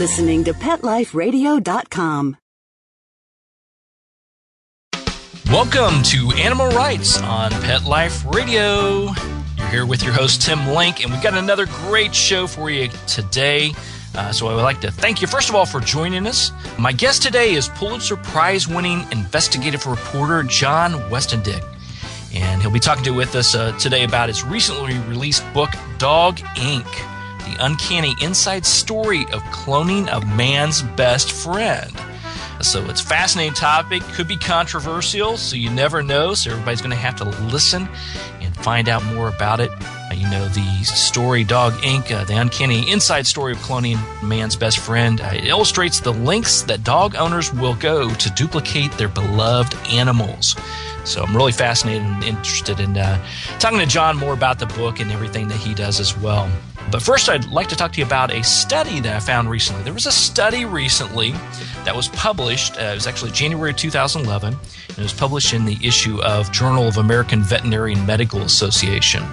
listening to PetLifeRadio.com. Welcome to Animal Rights on Pet Life Radio. You're here with your host, Tim Link, and we've got another great show for you today. So I would like to thank you, first of all, for joining us. My guest today is Pulitzer Prize-winning investigative reporter John Woestendiek. And he'll be talking with us today about his recently released book, Dog Inc., the uncanny inside story of cloning of man's best friend. So it's a fascinating topic, could be controversial, so you never know. So everybody's going to have to listen and find out more about it. You know, the story, Dog Inc., the uncanny inside story of cloning man's best friend, it illustrates the lengths that dog owners will go to duplicate their beloved animals. So I'm really fascinated and interested in talking to John more about the book and everything that he does as well. But first, I'd like to talk to you about a study that I found recently. There was a study recently that was published. It was actually January 2011. And it was published in the issue of Journal of American Veterinary and Medical Association.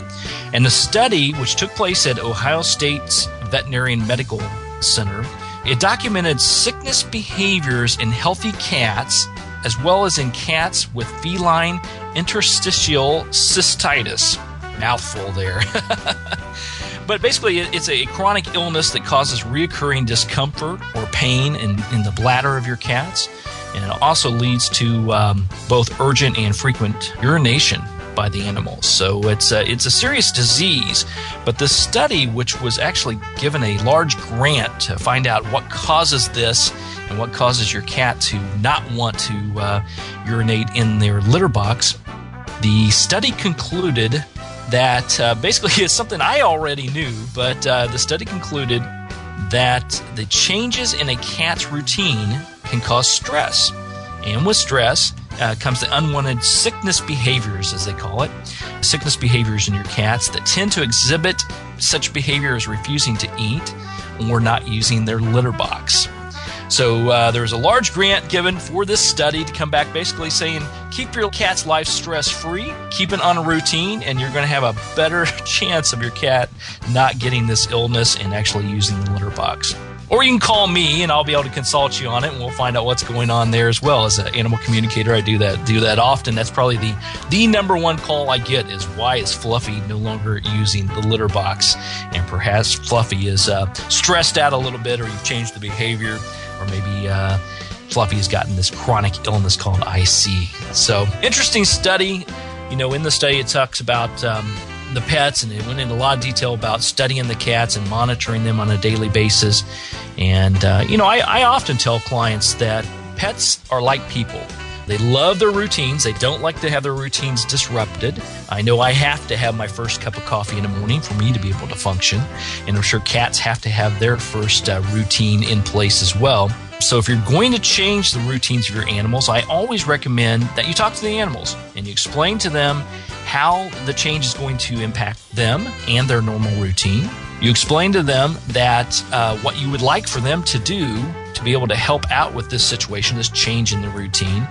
And the study, which took place at Ohio State's Veterinary and Medical Center, it documented sickness behaviors in healthy cats as well as in cats with feline interstitial cystitis. Mouthful there. But basically, it's a chronic illness that causes reoccurring discomfort or pain in the bladder of your cats. And it also leads to both urgent and frequent urination by the animals. So it's a serious disease. But this study, which was actually given a large grant to find out what causes this and what causes your cat to not want to urinate in their litter box, the study concluded that basically it's something I already knew, but the study concluded that the changes in a cat's routine can cause stress. And with stress comes the unwanted sickness behaviors, as they call it. Sickness behaviors in your cats that tend to exhibit such behavior as refusing to eat or not using their litter box. So there was a large grant given for this study to come back basically saying, keep your cat's life stress-free, keep it on a routine, and you're going to have a better chance of your cat not getting this illness and actually using the litter box. Or you can call me, and I'll be able to consult you on it, and we'll find out what's going on there as well. As an animal communicator, I do that often. That's probably the number one call I get is, why is Fluffy no longer using the litter box? And perhaps Fluffy is stressed out a little bit, or you've changed the behavior, or maybe Fluffy has gotten this chronic illness called IC. So, interesting study. You know, in the study it talks about the pets, and it went into a lot of detail about studying the cats and monitoring them on a daily basis. And, I often tell clients that pets are like people. They love their routines. They don't like to have their routines disrupted. I know I have to have my first cup of coffee in the morning for me to be able to function. And I'm sure cats have to have their first routine in place as well. So if you're going to change the routines of your animals, I always recommend that you talk to the animals and you explain to them how the change is going to impact them and their normal routine. You explain to them that what you would like for them to do to be able to help out with this situation, this change in the routine.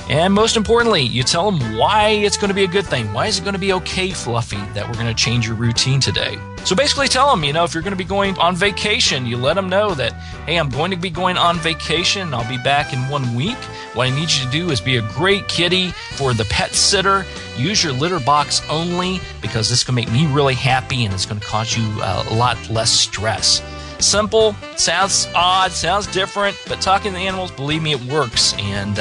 And most importantly, you tell them why it's going to be a good thing. Why is it going to be okay, Fluffy, that we're going to change your routine today? So basically tell them, if you're going to be going on vacation, you let them know that, hey, I'm going to be going on vacation and I'll be back in 1 week. What I need you to do is be a great kitty for the pet sitter. Use your litter box only, because this is going to make me really happy and it's going to cause you a lot less stress. Simple, sounds odd, sounds different, but talking to the animals, believe me, it works. And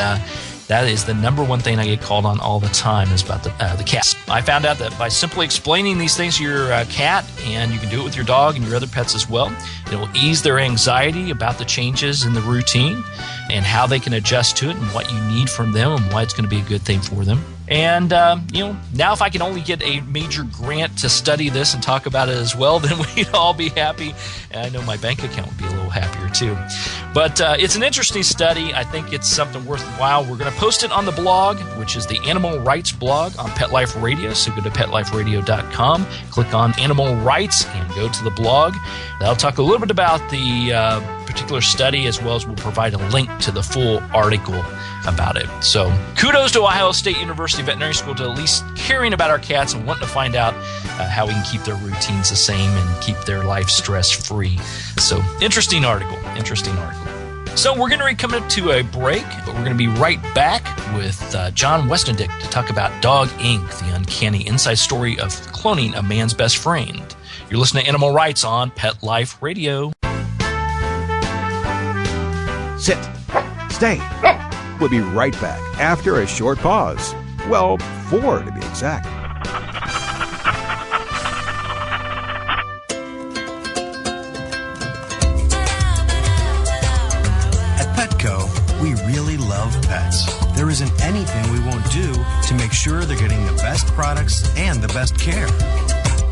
that is the number one thing I get called on all the time is about the cats. I found out that by simply explaining these things to your cat, and you can do it with your dog and your other pets as well, it will ease their anxiety about the changes in the routine and how they can adjust to it and what you need from them and why it's going to be a good thing for them. And, now if I can only get a major grant to study this and talk about it as well, then we'd all be happy. And I know my bank account would be a little happier too. But it's an interesting study. I think it's something worthwhile. We're going to post it on the blog, which is the Animal Rights blog on Pet Life Radio. So go to PetLifeRadio.com, click on Animal Rights, and go to the blog. That'll talk a little bit about the particular study, as well as we'll provide a link to the full article about it. So kudos to Ohio State University Veterinary School to at least caring about our cats and wanting to find out how we can keep their routines the same and keep their life stress-free. So interesting article. So we're going to come up to a break, but we're going to be right back with John Woestendiek to talk about Dog Inc., the uncanny inside story of cloning a man's best friend. You're listening to Animal Rights on Pet Life Radio. Sit. Stay. We'll be right back after a short pause. Well, 4 to be exact. At Petco, we really love pets. There isn't anything we won't do to make sure they're getting the best products and the best care.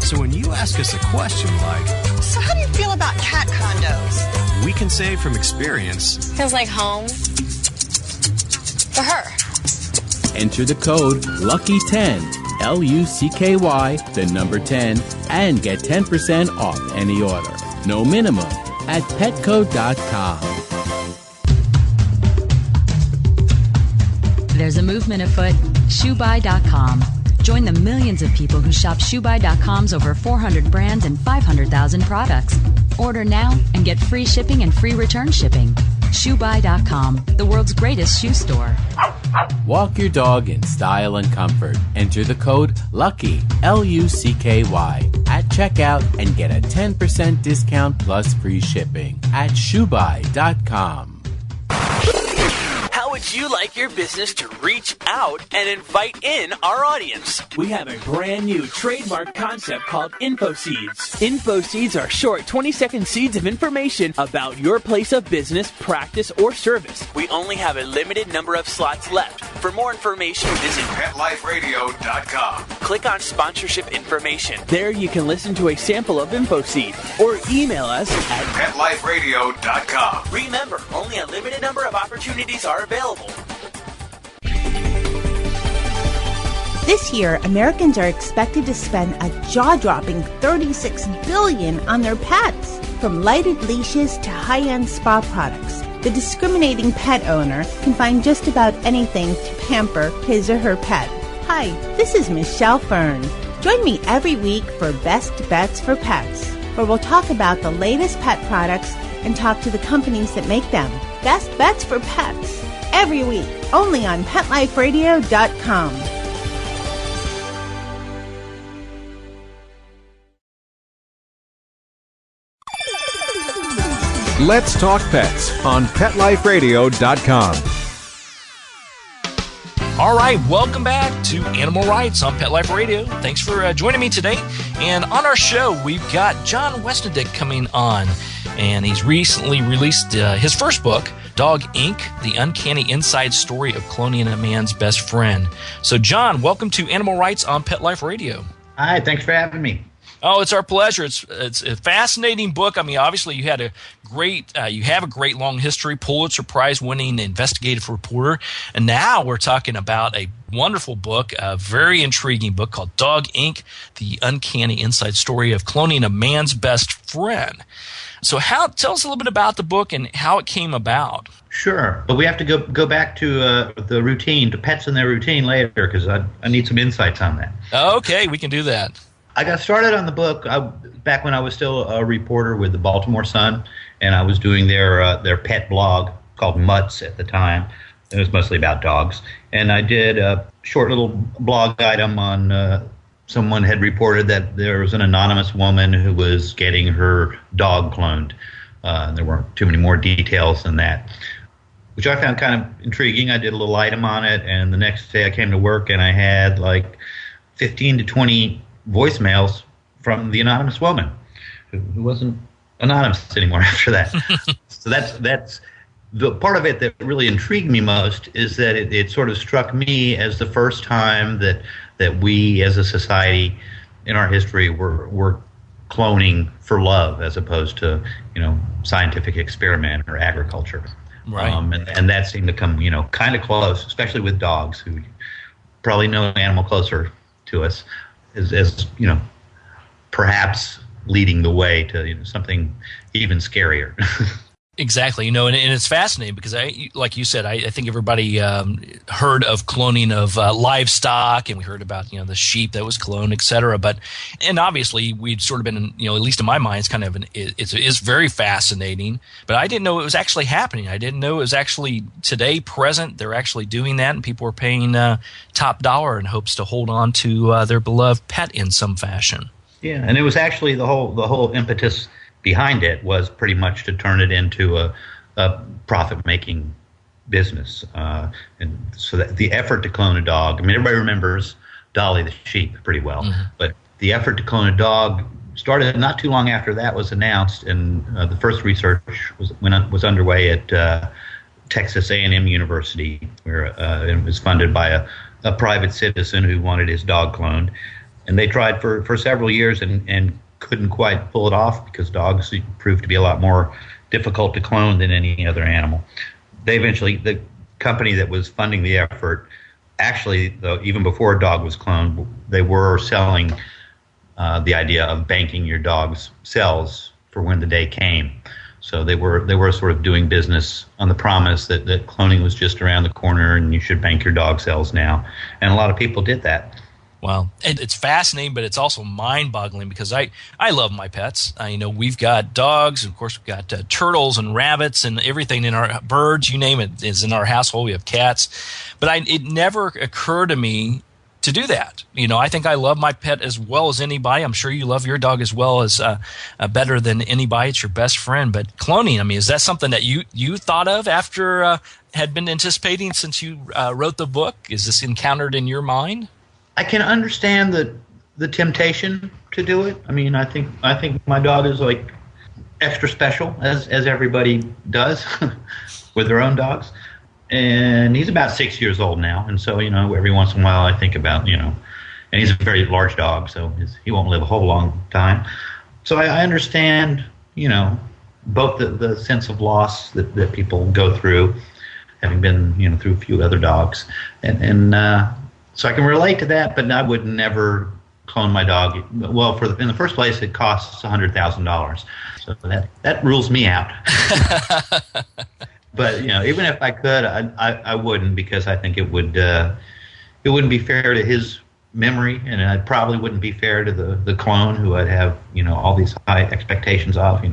So when you ask us a question like, so how do you feel about cat condos? We can say from experience, Feels like home. For her. Enter the code LUCKY10, LUCKY, the number 10, and get 10% off any order. No minimum at petco.com. There's a movement afoot, ShoeBuy.com. Join the millions of people who shop ShoeBuy.com's over 400 brands and 500,000 products. Order now and get free shipping and free return shipping. ShoeBuy.com, the world's greatest shoe store. Walk your dog in style and comfort. Enter the code LUCKY, LUCKY, at checkout and get a 10% discount plus free shipping at ShoeBuy.com. How would you like your business to reach out and invite in our audience? We have a brand new trademark concept called Info Seeds. Info Seeds are short 20-second seeds of information about your place of business, practice, or service. We only have a limited number of slots left. For more information, visit PetLifeRadio.com. Click on sponsorship information. There you can listen to a sample of Info Seed or email us at PetLifeRadio.com. Remember, only a limited number of opportunities are available. This year, Americans are expected to spend a jaw-dropping $36 billion on their pets. From lighted leashes to high-end spa products, the discriminating pet owner can find just about anything to pamper his or her pet. Hi, this is Michelle Fern. Join me every week for Best Bets for Pets, where we'll talk about the latest pet products and talk to the companies that make them. Best Bets for Pets, every week, only on PetLifeRadio.com. Let's Talk Pets on PetLifeRadio.com. All right, welcome back to Animal Rights on Pet Life Radio. Thanks for joining me today. And on our show, we've got John Woestendiek coming on. And he's recently released his first book, Dog Inc., The Uncanny Inside Story of Cloning a Man's Best Friend. So, John, welcome to Animal Rights on Pet Life Radio. Hi, thanks for having me. Oh, it's our pleasure. It's a fascinating book. I mean, obviously, you have a great long history, Pulitzer Prize-winning investigative reporter, and now we're talking about a wonderful book, a very intriguing book called Dog Inc., The Uncanny Inside Story of Cloning a Man's Best Friend. So, tell us a little bit about the book and how it came about. Sure, but we have to go back to the routine, to pets and their routine later, because I need some insights on that. Okay, we can do that. I got started on the book back when I was still a reporter with the Baltimore Sun, and I was doing their pet blog called Mutts at the time. It was mostly about dogs. And I did a short little blog item on someone had reported that there was an anonymous woman who was getting her dog cloned. There weren't too many more details than that, which I found kind of intriguing. I did a little item on it, and the next day I came to work and I had like 15 to 20 voicemails from the anonymous woman who wasn't anonymous anymore after that. So that's the part of it that really intrigued me most, is that it sort of struck me as the first time that we as a society in our history were cloning for love as opposed to, scientific experiment or agriculture. Right. And that seemed to come, kind of close, especially with dogs, who probably no animal closer to us as perhaps leading the way to something even scarier. Exactly, and it's fascinating because like you said, I think everybody heard of cloning of livestock, and we heard about the sheep that was cloned, et cetera. And obviously we'd sort of been, at least in my mind, it's kind of it's very fascinating. But I didn't know it was actually happening. I didn't know it was actually today present. They're actually doing that, and people are paying top dollar in hopes to hold on to their beloved pet in some fashion. Yeah, and it was actually the whole impetus behind it was pretty much to turn it into a profit-making business. And so that the effort to clone a dog, I mean, everybody remembers Dolly the sheep pretty well, but the effort to clone a dog started not too long after that was announced, and the first research was underway at Texas A&M University, where it was funded by a private citizen who wanted his dog cloned. And they tried for several years and couldn't quite pull it off because dogs proved to be a lot more difficult to clone than any other animal. They eventually, the company that was funding the effort, actually, though, even before a dog was cloned, they were selling the idea of banking your dog's cells for when the day came. So they were sort of doing business on the promise that cloning was just around the corner and you should bank your dog cells now. And a lot of people did that. Well, it's fascinating, but it's also mind-boggling because I love my pets. We've got dogs, of course, we've got turtles and rabbits and everything in our birds, you name it, is in our household. We have cats, but it never occurred to me to do that. I think I love my pet as well as anybody. I'm sure you love your dog as well as better than anybody. It's your best friend. But cloning, is that something that you thought of after had been anticipating since you wrote the book? Is this encountered in your mind? I can understand the temptation to do it. I think my dog is like extra special, as everybody does with their own dogs. And he's about 6 years old now, and so every once in a while I think about and he's a very large dog, so he won't live a whole long time. So I understand both the sense of loss that people go through, having been through a few other dogs, and so I can relate to that, but I would never clone my dog. Well, in the first place, it costs $100,000, so that rules me out. But even if I could, I wouldn't, because I think it wouldn't be fair to his memory, and it probably wouldn't be fair to the clone who I'd have all these high expectations of.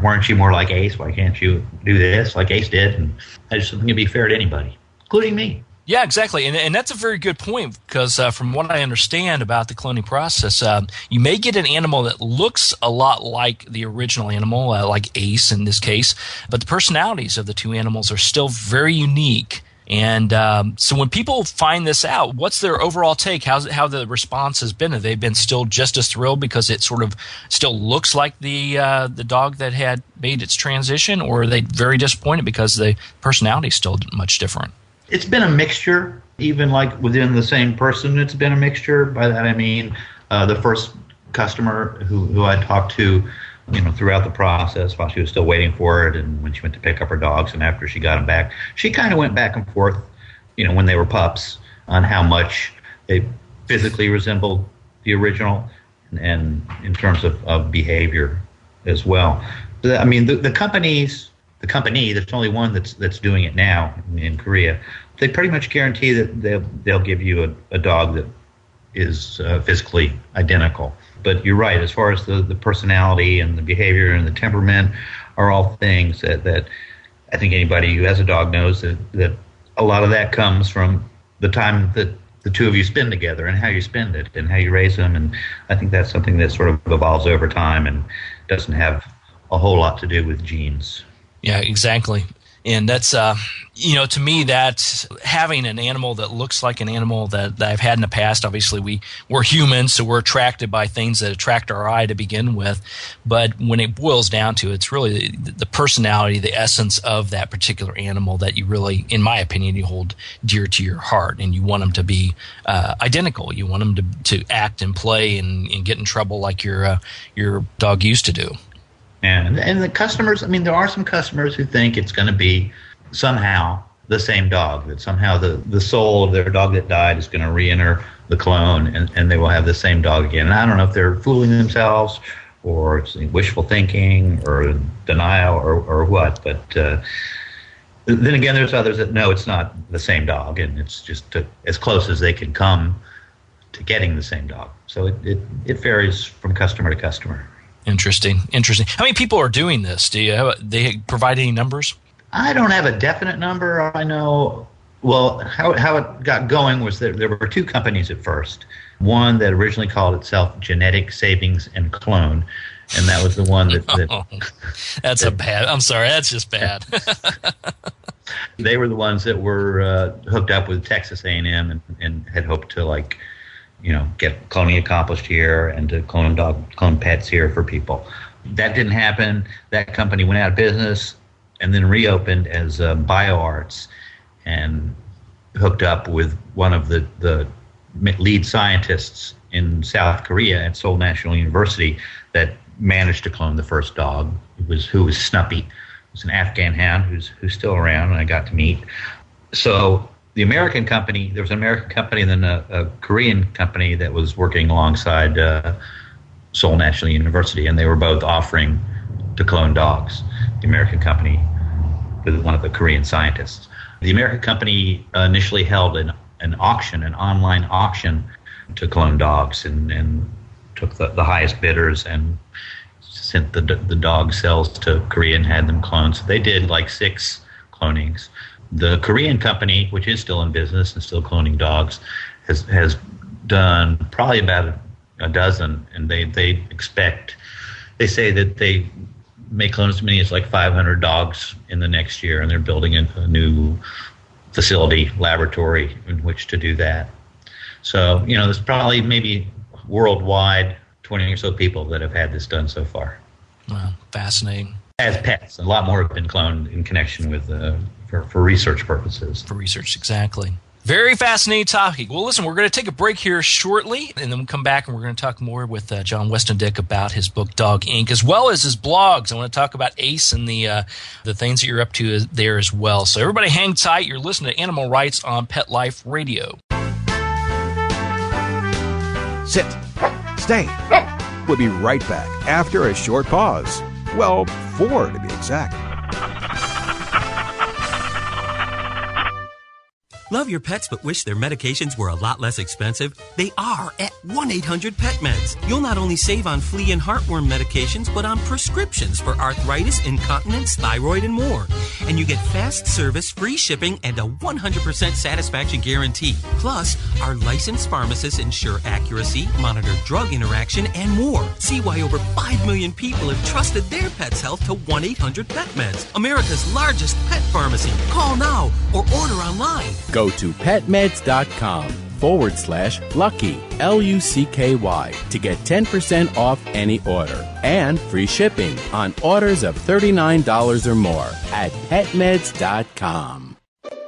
Weren't you more like Ace? Why can't you do this like Ace did? And I just don't think it'd be fair to anybody, including me. Yeah, exactly. And that's a very good point because from what I understand about the cloning process, you may get an animal that looks a lot like the original animal, like Ace in this case, but the personalities of the two animals are still very unique. And so when people find this out, what's their overall take? How the response has been? Have they been still just as thrilled because it sort of still looks like the dog that had made its transition, or are they very disappointed because the personality is still much different? It's been a mixture, even like within the same person. It's been a mixture. By that I mean the first customer who I talked to, throughout the process while she was still waiting for it, and when she went to pick up her dogs, and after she got them back, she kind of went back and forth, when they were pups, on how much they physically resembled the original, and in terms of behavior as well. The company, there's only one that's doing it now in Korea. They pretty much guarantee that they'll give you a dog that is physically identical. But you're right, as far as the personality and the behavior and the temperament are all things that I think anybody who has a dog knows that a lot of that comes from the time that the two of you spend together and how you spend it and how you raise them. And I think that's something that sort of evolves over time and doesn't have a whole lot to do with genes. Yeah, exactly. And that's, to me, that's having an animal that looks like an animal that I've had in the past. Obviously, we're humans, so we're attracted by things that attract our eye to begin with. But when it boils down to it, it's really the personality, the essence of that particular animal that you really, in my opinion, you hold dear to your heart. And you want them to be identical. You want them to act and play and get in trouble like your dog used to do. And the customers, there are some customers who think it's going to be somehow the same dog, that somehow the soul of their dog that died is going to re-enter the clone and they will have the same dog again. And I don't know if they're fooling themselves or it's wishful thinking or denial or what. But then again, there's others that know it's not the same dog, and it's just as close as they can come to getting the same dog. So it varies from customer to customer. Interesting. How many people are doing this? They provide any numbers? I don't have a definite number. I know, well, how it got going was that there were two companies at first. One that originally called itself Genetic Savings and Clone, and that was the one that that's bad. I'm sorry, that's just bad. They were the ones that were hooked up with Texas A&M and had hoped to get cloning accomplished here and to clone pets here for people. That didn't happen. That company went out of business and then reopened as BioArts and hooked up with one of the lead scientists in South Korea at Seoul National University that managed to clone the first dog, who was Snuppy. It was an Afghan hound who's still around, and I got to meet. So the American company, there was an American company and then a Korean company that was working alongside Seoul National University, and they were both offering to clone dogs. The American company with one of the Korean scientists. The American company initially held an online auction to clone dogs and took the highest bidders and sent the dog cells to Korea and had them cloned. So they did 6 clonings. The Korean company, which is still in business and still cloning dogs, has done probably about a dozen, and they say that they may clone as many as 500 dogs in the next year, and they're building a new facility, laboratory in which to do that. So, there's probably maybe worldwide 20 or so people that have had this done so far. Wow, fascinating. As pets. A lot more have been cloned in connection with for research purposes. For research, exactly. Very fascinating topic. Well, listen, we're going to take a break here shortly, and then we'll come back and we're going to talk more with John Woestendiek about his book, Dog Inc., as well as his blogs. I want to talk about Ace and the things that you're up to there as well. So everybody hang tight. You're listening to Animal Rights on Pet Life Radio. Sit. Stay. We'll be right back after a short pause. Well, 4 to be exact. Love your pets but wish their medications were a lot less expensive? They are at 1-800-PET-MEDS. You'll not only save on flea and heartworm medications, but on prescriptions for arthritis, incontinence, thyroid, and more. And you get fast service, free shipping, and a 100% satisfaction guarantee. Plus, our licensed pharmacists ensure accuracy, monitor drug interaction, and more. See why over 5 million people have trusted their pet's health to 1-800-PET-MEDS, America's largest pet pharmacy. Call now or order online. Go to petmeds.com/lucky, LUCKY, to get 10% off any order and free shipping on orders of $39 or more at petmeds.com.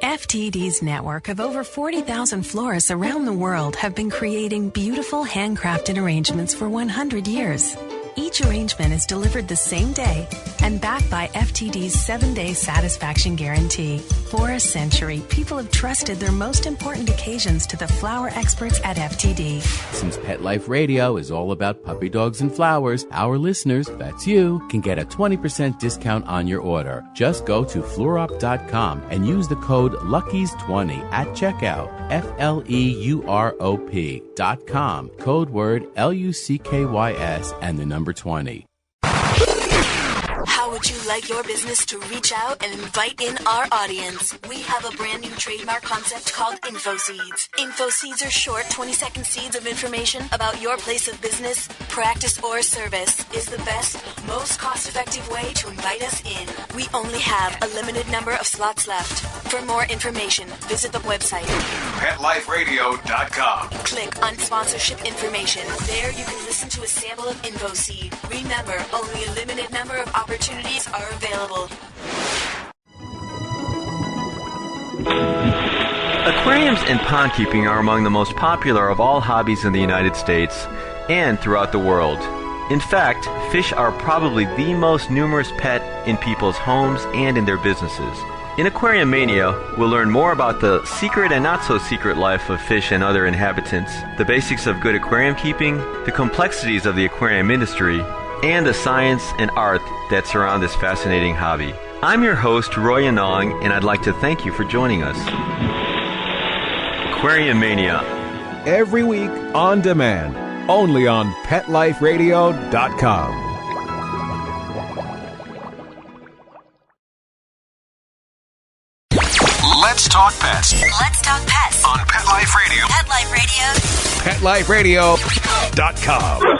FTD's network of over 40,000 florists around the world have been creating beautiful handcrafted arrangements for 100 years. Each arrangement is delivered the same day and backed by FTD's 7-day satisfaction guarantee. For a century, people have trusted their most important occasions to the flower experts at FTD. Since Pet Life Radio is all about puppy dogs and flowers, our listeners, that's you, can get a 20% discount on your order. Just go to fluorop.com and use the code LUCKIES20 at checkout. FLEUROP.com. Code word LUCKYS and the number 20. How would you like your business to reach out and invite in our audience? We have a brand new trademark concept called InfoSeeds. InfoSeeds are short 20-second seeds of information about your place of business, practice, or service. Is the best, most cost-effective way to invite us in. We only have a limited number of slots left. For more information, visit the website PetLifeRadio.com. Click on sponsorship information. There you can listen to a sample of InfoSeed. Remember, only a limited number of opportunities are available. Aquariums and pond keeping are among the most popular of all hobbies in the United States and throughout the world. In fact, fish are probably the most numerous pet in people's homes and in their businesses. In Aquarium Mania, we'll learn more about the secret and not-so-secret life of fish and other inhabitants, the basics of good aquarium keeping, the complexities of the aquarium industry, and the science and art that surround this fascinating hobby. I'm your host, Roy Anong, and I'd like to thank you for joining us. Aquarium Mania. Every week on demand, only on PetLifeRadio.com. Let's talk pets Let's talk pets on Pet Life Radio. Pet Life Radio. PetLifeRadio.com.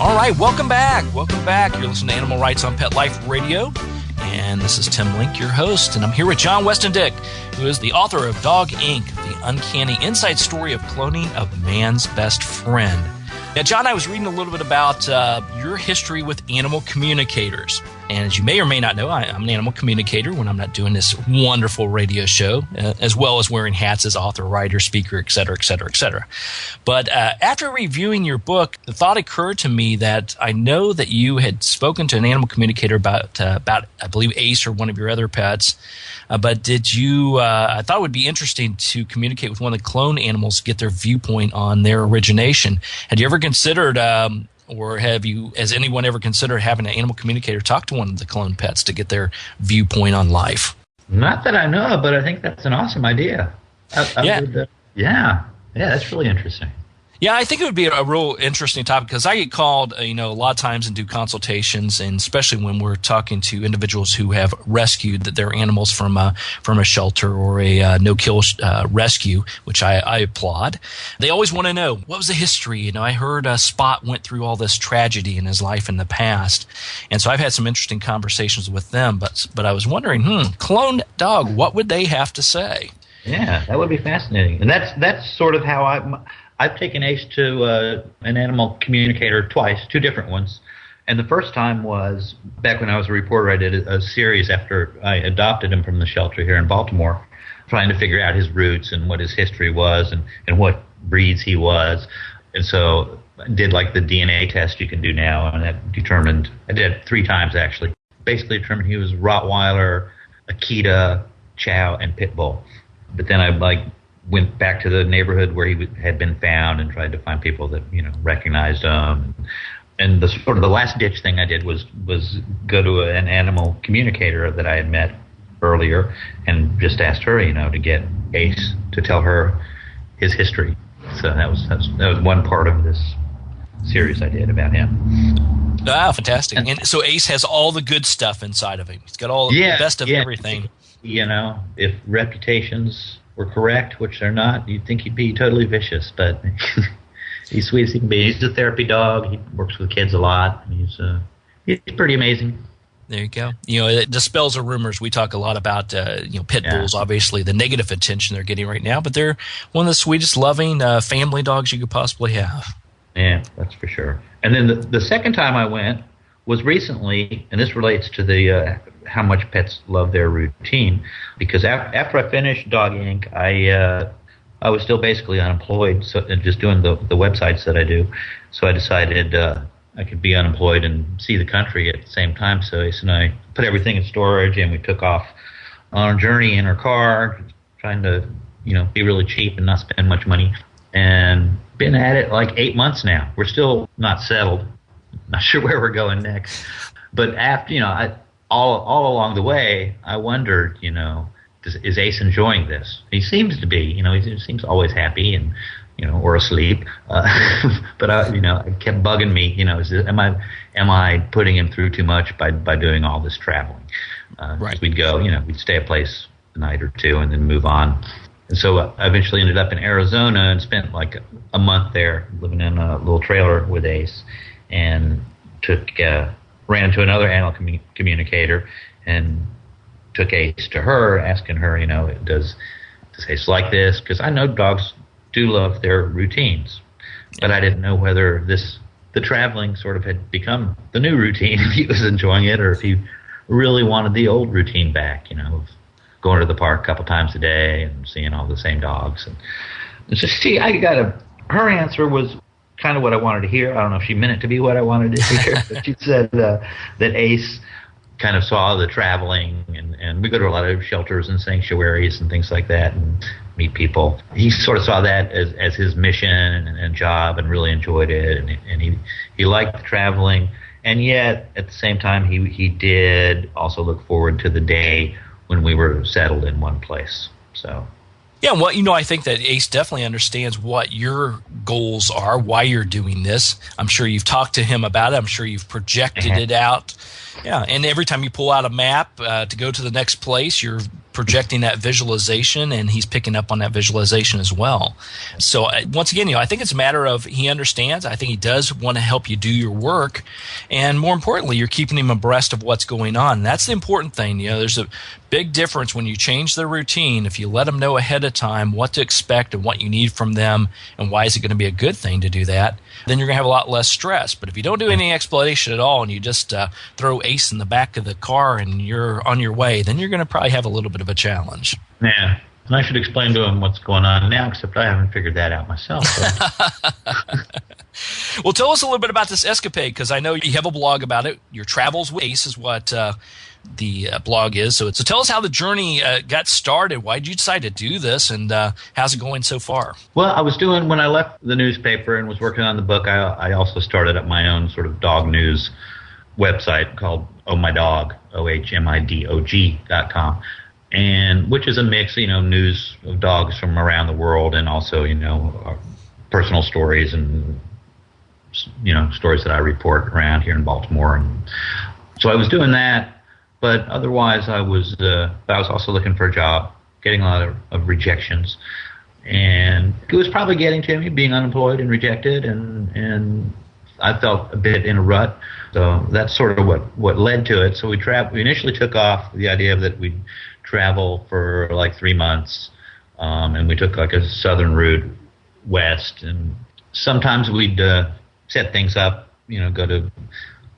All right, welcome back. Welcome back. You're listening to Animal Rights on Pet Life Radio. And this is Tim Link, your host. And I'm here with John Woestendiek, who is the author of Dog Inc., the uncanny inside story of cloning of man's best friend. Now, John, I was reading a little bit about your history with animal communicators. And as you may or may not know, I'm an animal communicator when I'm not doing this wonderful radio show, as well as wearing hats as author, writer, speaker, et cetera, et cetera, et cetera. But after reviewing your book, the thought occurred to me that I know that you had spoken to an animal communicator about I believe, Ace or one of your other pets. But did you I thought it would be interesting to communicate with one of the clone animals to get their viewpoint on their origination. Had you ever considered or has anyone ever considered having an animal communicator talk to one of the clone pets to get their viewpoint on life? Not that I know of, but I think that's an awesome idea. Yeah, that's really interesting. Yeah, I think it would be a real interesting topic because I get called, a lot of times and do consultations, and especially when we're talking to individuals who have rescued their animals from a shelter or a no-kill rescue, which I applaud. They always want to know, what was the history? I heard Spot went through all this tragedy in his life in the past, and so I've had some interesting conversations with them. But I was wondering, cloned dog, what would they have to say? Yeah, that would be fascinating, and that's sort of how I've taken Ace to an animal communicator twice, two different ones. And the first time was back when I was a reporter. I did a series after I adopted him from the shelter here in Baltimore, trying to figure out his roots and what his history was and what breeds he was. And so I did like the DNA test you can do now, and that determined, I did it 3 times actually, basically determined he was Rottweiler, Akita, Chow, and Pit Bull. But then I went back to the neighborhood where he had been found and tried to find people that recognized him. And the sort of the last ditch thing I did was go to an animal communicator that I had met earlier and just asked her, to get Ace to tell her his history. So that was one part of this series I did about him. Ah, fantastic! And so Ace has all the good stuff inside of him. He's got all the best of everything. If reputations were correct, which they're not, you'd think he'd be totally vicious, but he's sweet as he can be. He's a therapy dog. He works with kids a lot. He's pretty amazing. There you go. It dispels the rumors. We talk a lot about pit bulls, obviously the negative attention they're getting right now, but they're one of the sweetest, loving family dogs you could possibly have. Yeah, that's for sure. And then the second time I went was recently, and this relates to the how much pets love their routine, because after I finished Dog Inc., I was still basically unemployed, so just doing the websites that I do. So I decided I could be unemployed and see the country at the same time. So Ace and I put everything in storage, and we took off on a journey in our car, trying to be really cheap and not spend much money, and been at it like 8 months now. We're still not settled. Not sure where we're going next. But after, all along the way, I wondered, is Ace enjoying this? He seems to be. He seems always happy and, or asleep. But it kept bugging me. Am I putting him through too much by doing all this traveling? Right. We'd go, we'd stay a place a night or two and then move on. And so I eventually ended up in Arizona and spent like a month there, living in a little trailer with Ace, and ran into another animal communicator and took Ace to her, asking her, does Ace like this? Because I know dogs do love their routines, but I didn't know whether the traveling sort of had become the new routine, if he was enjoying it, or if he really wanted the old routine back, of going to the park a couple times a day and seeing all the same dogs. And so her answer was kind of what I wanted to hear. I don't know if she meant it to be what I wanted to hear, but she said that Ace kind of saw the traveling, and we go to a lot of shelters and sanctuaries and things like that, and meet people. He sort of saw that as his mission and job and really enjoyed it. And he liked traveling. And yet, at the same time, he did also look forward to the day when we were settled in one place. So, yeah, well, I think that Ace definitely understands what your goals are, why you're doing this. I'm sure you've talked to him about it. I'm sure you've projected it out. Yeah, and every time you pull out a map to go to the next place, you're projecting that visualization, and he's picking up on that visualization as well. So once again, I think it's a matter of he understands. I think he does want to help you do your work, and more importantly, you're keeping him abreast of what's going on. And that's the important thing. There's a big difference when you change the routine. If you let them know ahead of time what to expect and what you need from them, and why is it going to be a good thing to do that, then you're going to have a lot less stress. But if you don't do any explanation at all and you just throw Ace in the back of the car and you're on your way, then you're going to probably have a little bit of a challenge. Yeah. And I should explain to him what's going on now, except I haven't figured that out myself. Well, tell us a little bit about this escapade, because I know you have a blog about it. Your Travels with Ace is what the blog is. So tell us how the journey got started. Why did you decide to do this, and how's it going so far? Well, when I left the newspaper and was working on the book, I also started up my own sort of dog news website called Oh My Dog, OHMIDOG.com, and which is a mix, news of dogs from around the world, and also, personal stories and, stories that I report around here in Baltimore. And so I was doing that. But otherwise, I was also looking for a job, getting a lot of rejections, and it was probably getting to me, being unemployed and rejected, and I felt a bit in a rut. So that's sort of what led to it. So we initially took off the idea that we'd travel for like 3 months, and we took like a southern route west, and sometimes we'd set things up, go to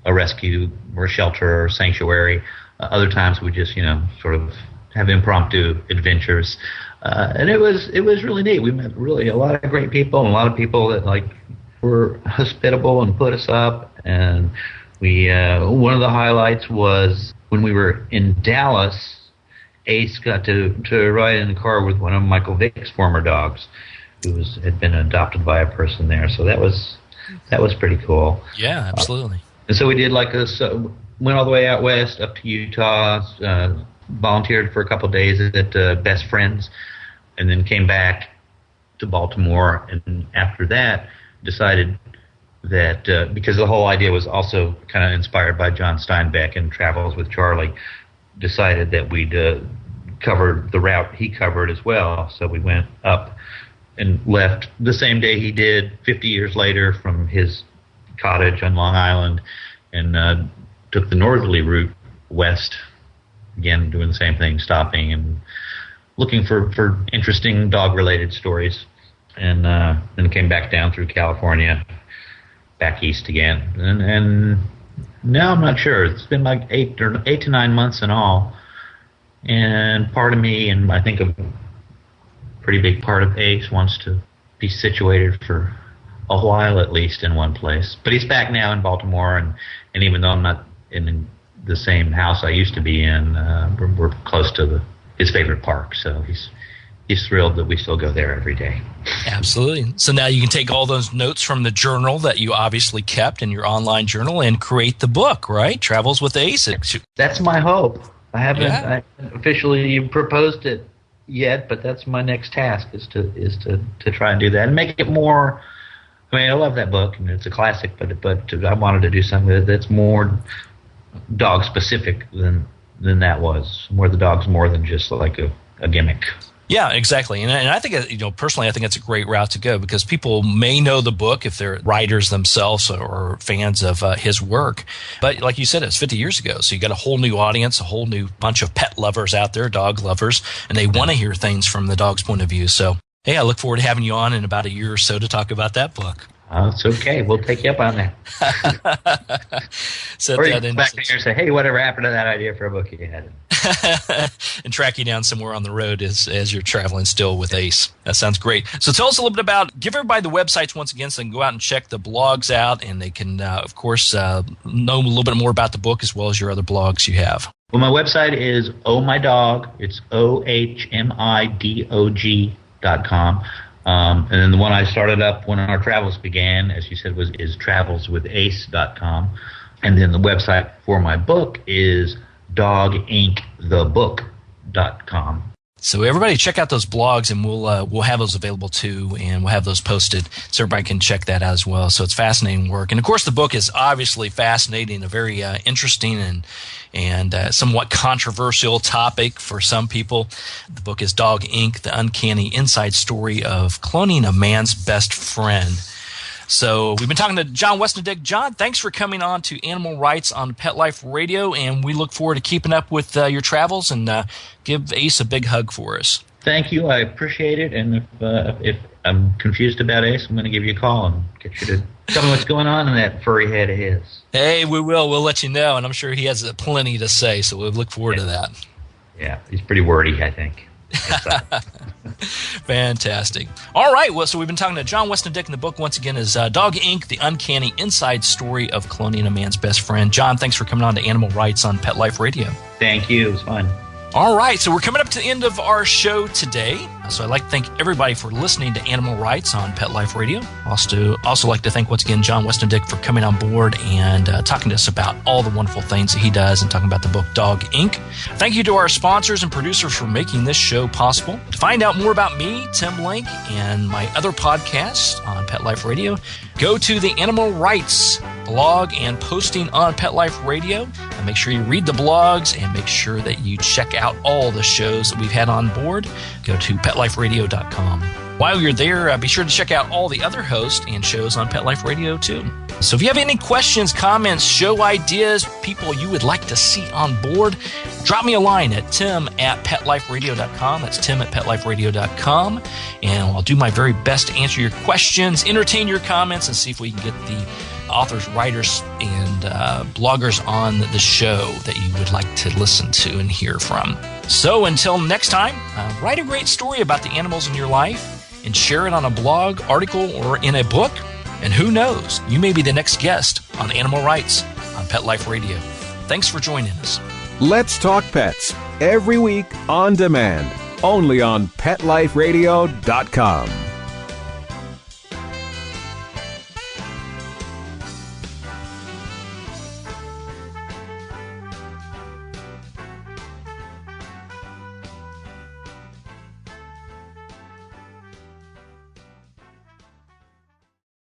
a rescue or a shelter or sanctuary. Other times we just, sort of have impromptu adventures, and it was really neat. We met really a lot of great people, and a lot of people that were hospitable and put us up. And we one of the highlights was when we were in Dallas. Ace got to ride in the car with one of Michael Vick's former dogs, who had been adopted by a person there. So that was pretty cool. Yeah, absolutely. And so we did went all the way out west up to Utah, volunteered for a couple of days at Best Friends, and then came back to Baltimore. And after that, decided that because the whole idea was also kind of inspired by John Steinbeck and Travels with Charlie, decided that we'd cover the route he covered as well. So we went up and left the same day he did, 50 years later, from his cottage on Long Island, and took the northerly route west, again doing the same thing, stopping and looking for interesting dog-related stories, and then came back down through California, back east again. And now I'm not sure. It's been like 8 to 9 months in all, and part of me, and I think a pretty big part of Ace, wants to be situated for a while at least in one place. But he's back now in Baltimore, and even though I'm not in the same house I used to be in, we're close to his favorite park, so he's thrilled that we still go there every day. Absolutely. So now you can take all those notes from the journal that you obviously kept in your online journal and create the book, right? Travels with Ace. That's my hope. I haven't officially proposed it yet, but that's my next task is to try and do that and make it more. I mean, I love that book, and it's a classic, but I wanted to do something that's more dog specific than that was, where the dog's more than just like a gimmick. Yeah, exactly. And I think, personally, I think it's a great route to go, because people may know the book if they're writers themselves or fans of his work. But like you said, it's 50 years ago. So you got a whole new audience, a whole new bunch of pet lovers out there, dog lovers, and they want to hear things from the dog's point of view. So, hey, I look forward to having you on in about a year or so to talk about that book. It's okay. We'll take you up on that. Or you come back here and say, hey, whatever happened to that idea for a book you had? And track you down somewhere on the road as you're traveling still with Ace. That sounds great. So tell us a little bit give everybody the websites once again, so they can go out and check the blogs out, and they can, of course, know a little bit more about the book as well as your other blogs you have. Well, my website is Oh My Dog. It's OHMIDOG.com. travelswithace.com. And then the one I started up when our travels began, as you said, is travelswithace.com. And then the website for my book is doginkthebook.com. So everybody check out those blogs, and we'll have those available too, and we'll have those posted so everybody can check that out as well. So it's fascinating work. And of course the book is obviously fascinating, a very interesting and somewhat controversial topic for some people. The book is Dog Inc., The Uncanny Inside Story of Cloning a Man's Best Friend. So we've been talking to John Woestendiek. John, thanks for coming on to Animal Rights on Pet Life Radio, and we look forward to keeping up with your travels, and give Ace a big hug for us. Thank you. I appreciate it. And if I'm confused about Ace, I'm going to give you a call and get you to tell me what's going on in that furry head of his. Hey, we will. We'll let you know, and I'm sure he has plenty to say, so we'll look forward to that. Yeah, he's pretty wordy, I think. Fantastic. All right, well, so we've been talking to John Woestendiek, and the book, once again, is Dog Inc., The Uncanny Inside Story of Cloning a Man's Best Friend. John, thanks for coming on to Animal Rights on Pet Life Radio. Thank you. It was fun. All right, so we're coming up to the end of our show today. So I'd like to thank everybody for listening to Animal Rights on Pet Life Radio. Also like to thank, once again, John Woestendiek for coming on board and talking to us about all the wonderful things that he does and talking about the book Dog Inc. Thank you to our sponsors and producers for making this show possible. To find out more about me, Tim Link, and my other podcasts on Pet Life Radio, go to the Animal Rights blog and posting on Pet Life Radio. And make sure you read the blogs and make sure that you check out all the shows that we've had on board. Go to PetLifeRadio.com. While you're there, be sure to check out all the other hosts and shows on Pet Life Radio too. So if you have any questions, comments, show ideas, people you would like to see on board, drop me a line at tim@PetLifeRadio.com. That's tim@PetLifeRadio.com. And I'll do my very best to answer your questions, entertain your comments, and see if we can get the authors, writers, and bloggers on the show that you would like to listen to and hear from. So until next time, write a great story about the animals in your life and share it on a blog, article, or in a book. And who knows, you may be the next guest on Animal Rights on Pet Life Radio. Thanks for joining us. Let's Talk Pets, every week on demand, only on PetLifeRadio.com.